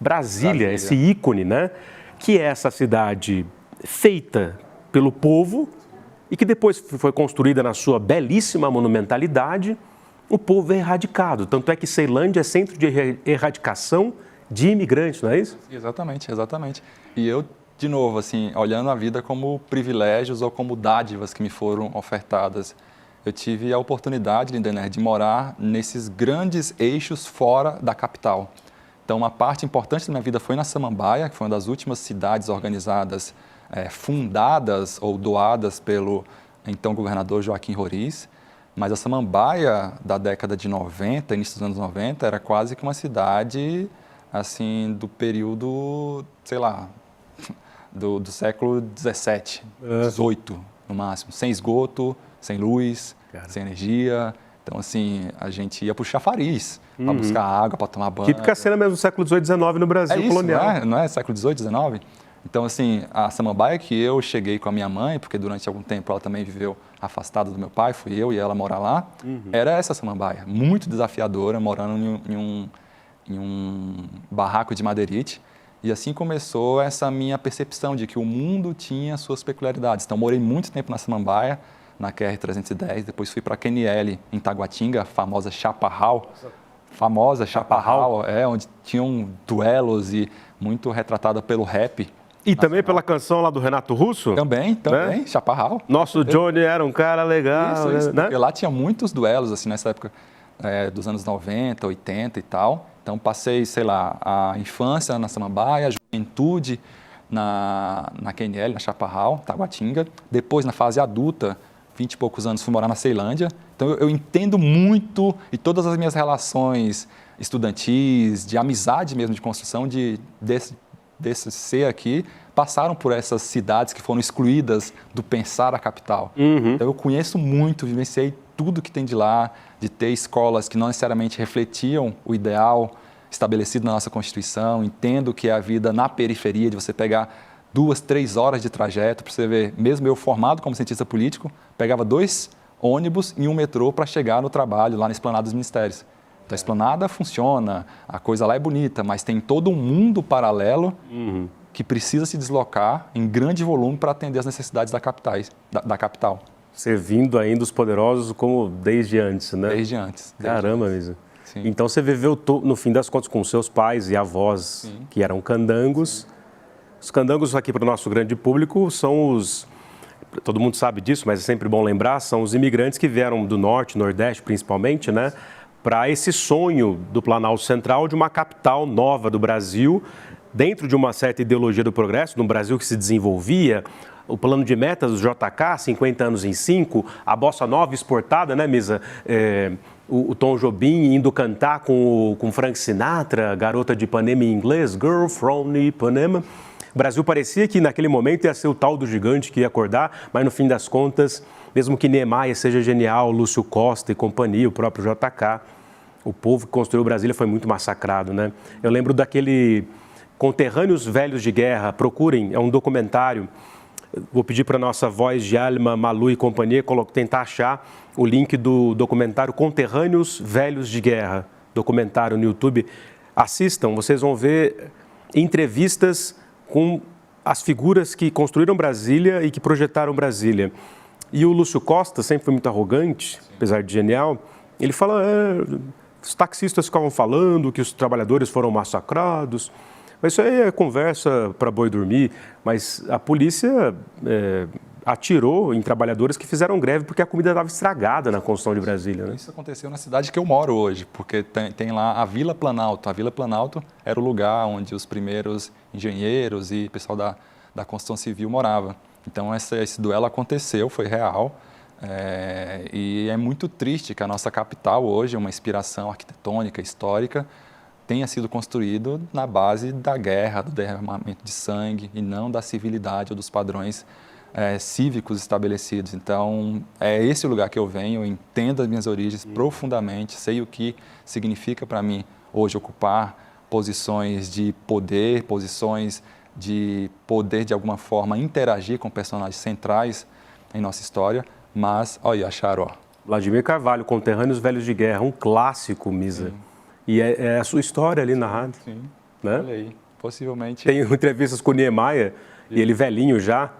Brasília, esse ícone, né? Que é essa cidade feita pelo povo e que depois foi construída na sua belíssima monumentalidade, o povo é erradicado. Tanto é que Ceilândia é centro de erradicação de imigrantes, não é isso? Exatamente, exatamente. E eu, de novo, assim, olhando a vida como privilégios ou como dádivas que me foram ofertadas, eu tive a oportunidade, Lindenberg, de morar nesses grandes eixos fora da capital. Então, uma parte importante da minha vida foi na Samambaia, que foi uma das últimas cidades organizadas, fundadas ou doadas pelo então governador Joaquim Roriz. Mas a Samambaia, da década de 90, início dos anos 90, era quase que uma cidade, assim, do período, sei lá, do século 17, 18, no máximo. Sem esgoto, sem luz, sem energia. Então, assim, a gente ia para o chafariz para buscar água, para tomar banho. Típica cena mesmo do século XVIII, XIX no Brasil colonial. Não é? Século XVIII, XIX? Então, assim, a Samambaia que eu cheguei com a minha mãe, porque durante algum tempo ela também viveu afastada do meu pai, fui eu e ela morar lá, era essa Samambaia, muito desafiadora, morando em um barraco de madeirite. E assim começou essa minha percepção de que o mundo tinha suas peculiaridades. Então, morei muito tempo na Samambaia, na QR-310, depois fui para QNL, em Taguatinga, a famosa Chaparral, onde tinham duelos e muito retratada pelo rap. E também pela canção lá do Renato Russo? Também, né? Chaparral. Nosso Johnny era um cara legal. Isso, né? Porque lá tinha muitos duelos, assim, nessa época dos anos 90, 80 e tal. Então, passei, sei lá, a infância na Samambaia, a juventude na QNL, na Chaparral, Taguatinga. Depois, na fase adulta, 20 e poucos anos, fui morar na Ceilândia. Então, eu entendo muito, e todas as minhas relações estudantis, de amizade mesmo, de construção desse ser aqui, passaram por essas cidades que foram excluídas do pensar a capital. Então, eu conheço muito, vivenciei tudo que tem de lá, de ter escolas que não necessariamente refletiam o ideal estabelecido na nossa Constituição. Entendo que é a vida na periferia, de você pegar 2, 3 horas de trajeto, para você ver, mesmo eu formado como cientista político, pegava 2 ônibus e um metrô para chegar no trabalho, lá na Esplanada dos Ministérios. Então, a Esplanada funciona, a coisa lá é bonita, mas tem todo um mundo paralelo que precisa se deslocar em grande volume para atender as necessidades da capital. Servindo ainda os poderosos como desde antes, né? Desde antes. Caramba, mesmo. Então, você viveu, no fim das contas, com seus pais e avós, que eram candangos. Sim. Os candangos aqui para o nosso grande público são os... Todo mundo sabe disso, mas é sempre bom lembrar, são os imigrantes que vieram do Norte, Nordeste principalmente, né? Para esse sonho do Planalto Central de uma capital nova do Brasil, dentro de uma certa ideologia do progresso, num Brasil que se desenvolvia, o plano de metas do JK, 50 anos em 5, a bossa nova exportada, né, Misa? O Tom Jobim indo cantar com Frank Sinatra, Garota de Ipanema em inglês, Girl from Ipanema. O Brasil parecia que naquele momento ia ser o tal do gigante que ia acordar, mas no fim das contas, mesmo que Niemeyer seja genial, Lúcio Costa e companhia, o próprio JK, o povo que construiu Brasília foi muito massacrado, né? Eu lembro daquele Conterrâneos Velhos de Guerra, procurem, é um documentário. Vou pedir para a nossa voz de Alma, Malu e companhia tentar achar o link do documentário Conterrâneos Velhos de Guerra, documentário no YouTube. Assistam, vocês vão ver entrevistas com as figuras que construíram Brasília e que projetaram Brasília. E o Lúcio Costa, sempre foi muito arrogante, apesar de genial, ele fala, os taxistas ficavam falando que os trabalhadores foram massacrados, mas isso aí é conversa para boi dormir, mas a polícia atirou em trabalhadores que fizeram greve porque a comida estava estragada na construção de Brasília. Né? Isso aconteceu na cidade que eu moro hoje, porque tem lá a Vila Planalto. A Vila Planalto era o lugar onde os primeiros engenheiros e pessoal da construção civil morava. Então, esse duelo aconteceu, foi real, e é muito triste que a nossa capital hoje, uma inspiração arquitetônica, histórica, tenha sido construído na base da guerra, do derramamento de sangue, e não da civilidade ou dos padrões cívicos estabelecidos. Então, é esse o lugar que eu venho, eu entendo as minhas origens profundamente, sei o que significa para mim hoje ocupar posições de poder de alguma forma interagir com personagens centrais em nossa história, mas, olha, acharam, Vladimir Carvalho, Conterrâneos Velhos de Guerra, um clássico, Misa. Sim. E é a sua história ali narrada. Sim. né? Olha aí, possivelmente. Tem entrevistas com o Niemeyer, e ele velhinho já,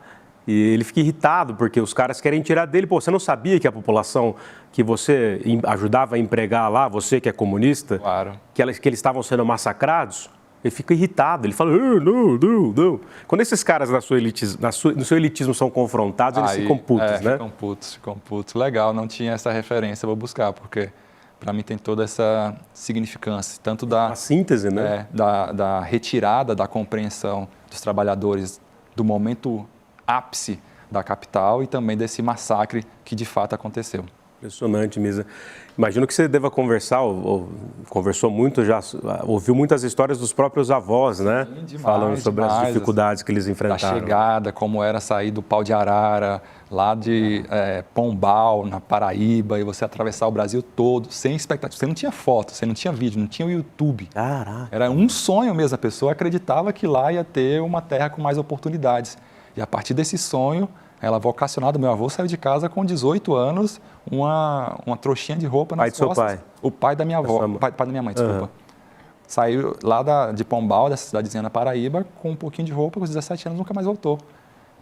e ele fica irritado porque os caras querem tirar dele. Pô, você não sabia que a população que você ajudava a empregar lá, você que é comunista, claro, que eles estavam sendo massacrados? Ele fica irritado, ele fala, não. Quando esses caras no seu elitismo são confrontados, eles ficam putos, né? Ficam putos. Legal, não tinha essa referência, vou buscar, porque para mim tem toda essa significância, tanto da... A síntese, né? Da retirada da compreensão dos trabalhadores do momento ápice da capital e também desse massacre que de fato aconteceu. Impressionante, Misa. Imagino que você deva conversar, ou conversou muito já, ouviu muitas histórias dos próprios avós, né? Sim, demais, falando sobre as dificuldades que eles enfrentaram. Da chegada, como era sair do Pau de Arara, lá de Pombal, na Paraíba, e você atravessar o Brasil todo, sem expectativa. Você não tinha foto, você não tinha vídeo, não tinha o YouTube. Caraca. Era um sonho mesmo, a pessoa acreditava que lá ia ter uma terra com mais oportunidades. E a partir desse sonho, ela vocacionada, meu avô saiu de casa com 18 anos, uma trouxinha de roupa nas costas. Pai do seu pai? O pai da minha avó, pai da minha mãe, desculpa. Uhum. Saiu lá de Pombal, dessa cidadezinha na Paraíba, com um pouquinho de roupa, com 17 anos nunca mais voltou.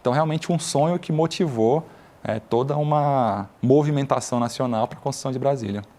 Então, realmente um sonho que motivou toda uma movimentação nacional para a construção de Brasília.